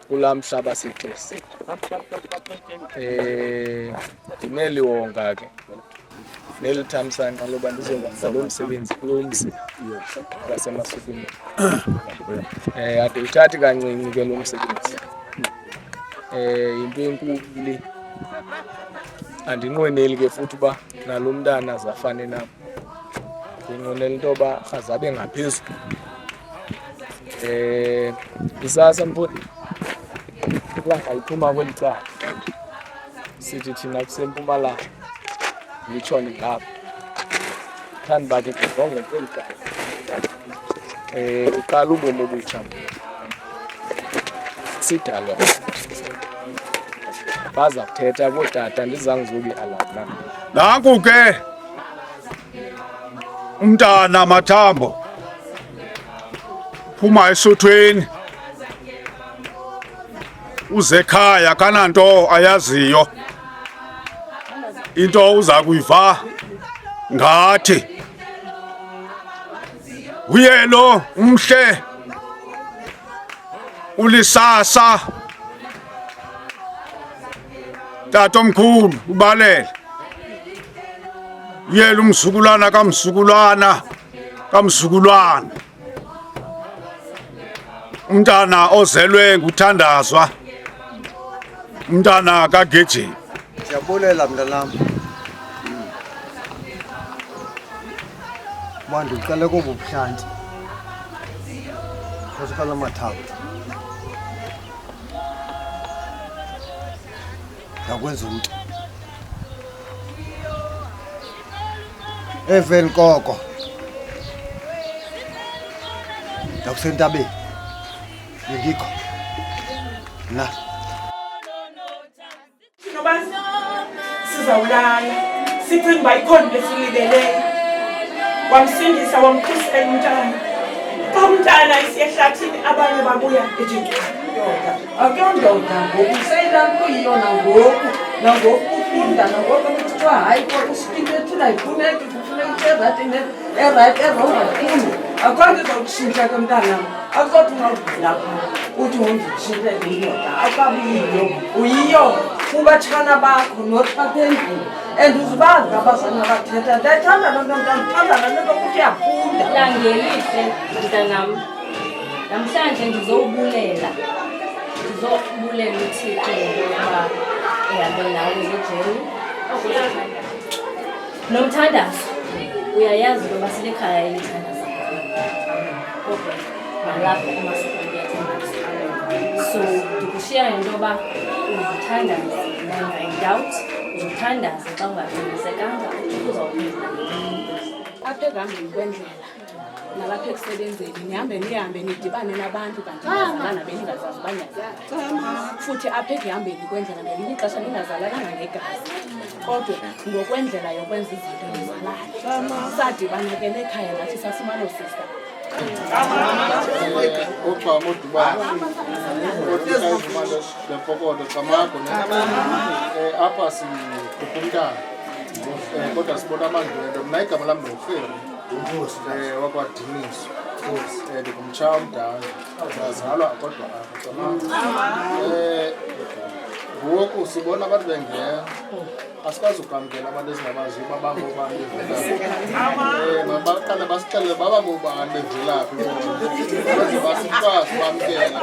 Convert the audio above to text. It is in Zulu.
kula mhlaba sixesi. Ndimeli wonga ke nelithamsanqa loba ndizokwenza lo msebenzi kulo mzi waseMasukeni. Andiwuthathi kancinci ke lo msebenzi. Yinto enkulu le. Andinqweneli ke futhi uba nalo mntana azafane nam. Ndinqwenela into yoba azabe ngaphezulu. Kusasa mfowethu ilanga liphuma kweli cala, sithi thina kusempumalanga litshone ngapha. Thanda uba ke ndijonge kweli cala, uqala ubomi obutsha sidalwa. Baza kuthetha kootata ndizange zobi alana. Nanku ke umntana Mathambo phuma esuthwini uze ekhaya kananto ayaziyo, into uza kuyiva ngathi uye lo umhle ulisasa tatomkhulu ubalele, uye lo umzukulwana kamzukulwana umntana ozelwe nguthandazwa, umntana kaGejeni. Siyabulela mntanam. Manje uqale kububuhlanti. Khosikhala Mathambo. Yakwenza umntu. Even koko. Yakusentabeni. Ngikho. Na. Sizawulala sicinga uba ikhona into esiyilibeleyo. Wamsindisa wamkhusela umntana. Xa umntana esiyehlathini abanye babuya ejikeni. Akuyondoda ngoku useyilapho kuyiyona nangoku ufunda nangoku kuthiwa hayi kwakusikinto ethile ayifuneki kufuneka erayithi erongakhulu. Akho nto izawukushintsha ke mntanam, akuzothi ungavula phaa uthi ngondikushintshele indoda akabiyiyo uyiyo kubatshana bakho nothi apha endlini and uzibazi abazana bathetha. Ndayithanda loo nto mntana, ndithanda laa nto ukuthi uyafunda. Langelihle mntanam, namhlanje ndizobulela uThixo ngokuba ehambe nawe ngejeni nomthandazo. Uyayazi ukuba silekhaya elithandaza kodwa nalapho eMasukeni kuyathandazwa. So ndikushiya into yoba uzithandaze nanga indoubt, uzithandaze xa ungaqinisekanga ukuthi uzawuphendula ngemini. Apha ekuhambeni kwendlela nalapha ekusebenzeni nihambe nidibane nabantu kanti ningazalana beningazazi banyazana. Futhi apha ekuhambeni kwendlela ngelinye ixesha ningazalananga ngegazi kodwa ngokwendlela yokwenza izinto nizalana. Sadibana ke nekhaya nathi sasimano sister. Apha sikhupha umntana kodwa sibona amandwendwe. Mna igama lam ndofeni wakwadiniso ndingumtsha omdala, ndazalwa kodwa ngoku sibona abantu bengena, asikwazi ukwamkela abantu esingabaziyo uba bangobani bevelaphi. Mabaqale basixelele baba bobani bevelaphi ukuze basikwazi ukwamkela.